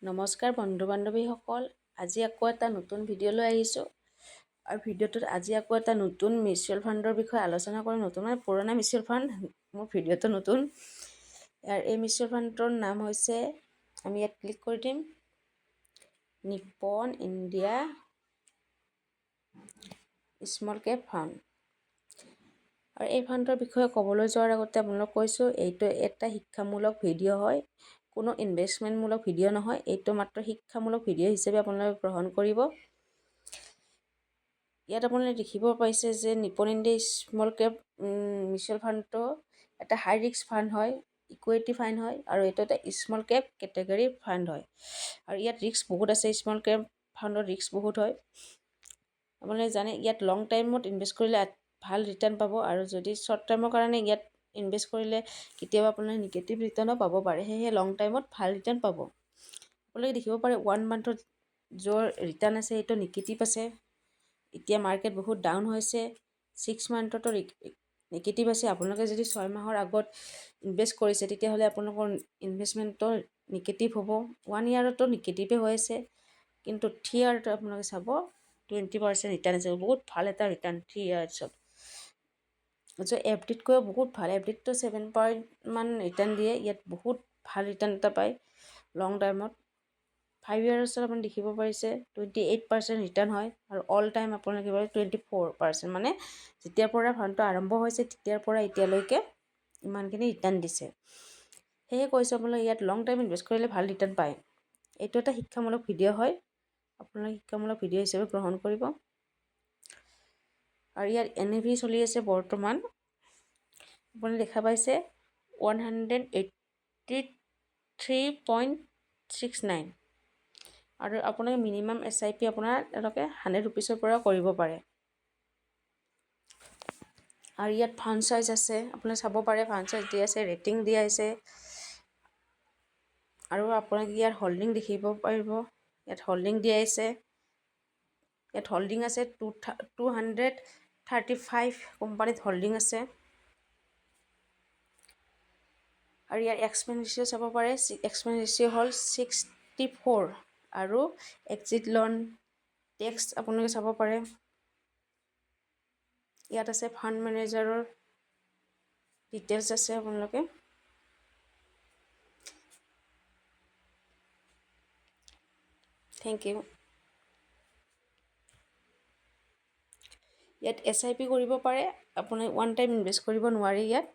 নমস্কাৰ বন্ধু বান্ধৱীসকল, আজি আকৌ এটা নতুন ভিডিঅ' লৈ আহিছোঁ। আৰু ভিডিঅ'টোত আজি আকৌ এটা নতুন মিউচুৱেল ফাণ্ডৰ বিষয়ে আলোচনা কৰিম। নতুন মানে পুৰণা মিউচুৱেল ফাণ্ড, মোৰ ভিডিঅ'টো নতুন। এই মিউচুৱেল ফাণ্ডটোৰ নাম হৈছে, আমি ইয়াত ক্লিক কৰি দিম, Nippon India small cap fund. আৰু এই ফাণ্ডৰ বিষয়ে ক'বলৈ যোৱাৰ আগতে আপোনালোক কৈছোঁ, এইটো এটা শিক্ষামূলক ভিডিঅ' হয়, কোনো ইনভেষ্টমেণ্টমূলক ভিডিঅ' নহয়। এইটো মাত্ৰ শিক্ষামূলক ভিডিঅ' হিচাপে আপোনালোকে গ্ৰহণ কৰিব। ইয়াত আপোনালোকে দেখিব পাইছে যে Nippon India small cap mutual ফাণ্ডটো এটা হাই ৰিস্ক ফাণ্ড হয়, ইকুইটি ফাণ্ড হয়, আৰু এইটো এটা স্মল কেপ কেটেগৰী ফাণ্ড হয়। আৰু ইয়াত ৰিস্ক বহুত আছে, স্মল কেপ ফাণ্ডৰ ৰিস্ক বহুত হয়। আপোনালোকে জানে ইয়াত লং টাইমত ইনভেষ্ট কৰিলে ভাল ৰিটাৰ্ণ পাব, আৰু যদি শ্বৰ্ট টাইমৰ কাৰণে ইয়াত ইনভেষ্ট কৰিলে কেতিয়াবা আপোনাৰ নিগেটিভ ৰিটাৰ্ণো পাব পাৰে। সেয়েহে লং টাইমত ভাল ৰিটাৰ্ণ পাব। আপোনালোকে দেখিব পাৰে 1 মান্থত য'ৰ ৰিটাৰ্ণ আছে সেইটো নিগেটিভ আছে। এতিয়া মাৰ্কেট বহুত ডাউন হৈছে। 6 মান্থতো নিগেটিভ আছে। আপোনালোকে যদি 6 মাহৰ আগত ইনভেষ্ট কৰিছে তেতিয়াহ'লে আপোনালোকৰ ইনভেষ্টমেণ্টটো নিগেটিভ হ'ব। 1 ইয়াৰতো নিগেটিভে হৈ আছে, কিন্তু 3 ইয়াৰতো আপোনালোকে চাব 20% ৰিটাৰ্ণ আছে। বহুত ভাল এটা ৰিটাৰ্ণ 3 ইয়াৰ্ছত। এফডিতকৈ বহুত ভাল। এফডিতটো 7% ৰিটাৰ্ণ দিয়ে, ইয়াত বহুত ভাল ৰিটাৰ্ণ এটা পায় লং টাইমত। 5 ইয়াৰ্ছত আপুনি দেখিব পাৰিছে 28% ৰিটাৰ্ণ হয়, আৰু অল টাইম আপোনালোকে 24%, মানে যেতিয়াৰ পৰা ফাণ্ডটো আৰম্ভ হৈছে তেতিয়াৰ পৰা এতিয়ালৈকে ইমানখিনি ৰিটাৰ্ণ দিছে। সেয়ে কৈছোঁ আপোনালোকে ইয়াত লং টাইম ইনভেষ্ট কৰিলে ভাল ৰিটাৰ্ণ পায়। এইটো এটা শিক্ষামূলক ভিডিঅ' হয়, আপোনালোকে শিক্ষামূলক ভিডিঅ' হিচাপে গ্ৰহণ কৰিব। আৰু ইয়াত NAV চলি আছে বৰ্তমান, আপুনি দেখা পাইছে 183.69, আৰু আপোনালোকে মিনিমাম SIP আপোনাৰ তেওঁলোকে 100 ৰুপিছৰ পৰা কৰিব পাৰে। আৰু ইয়াত ফাণ্ড চাইজ আছে, আপোনালোকে চাব পাৰে ফাণ্ড চাইজ দিয়া আছে, ৰেটিং দিয়া আছে, আৰু আপোনালোকে ইয়াত হোল্ডিং দেখিব পাৰিব। ইয়াত হোল্ডিং দিয়া আছে, ইয়াত হোল্ডিং আছে 235 কোম্পানীত হোল্ডিং আছে। আৰু ইয়াৰ এক্সপেন্স ৰেচিঅ' চাব পাৰে, এক্সপেন্স ৰেচিঅ' হ'ল 64, আৰু এক্সিট লোন টেক্স আপোনালোকে চাব পাৰে। ইয়াত আছে ফাণ্ড মেনেজাৰৰ ডিটেইলছ আছে আপোনালোকে। Thank U. ইয়াত SIP কৰিব পাৰে, আপুনি 1 টাইম ইনভেষ্ট কৰিব নোৱাৰে ইয়াত।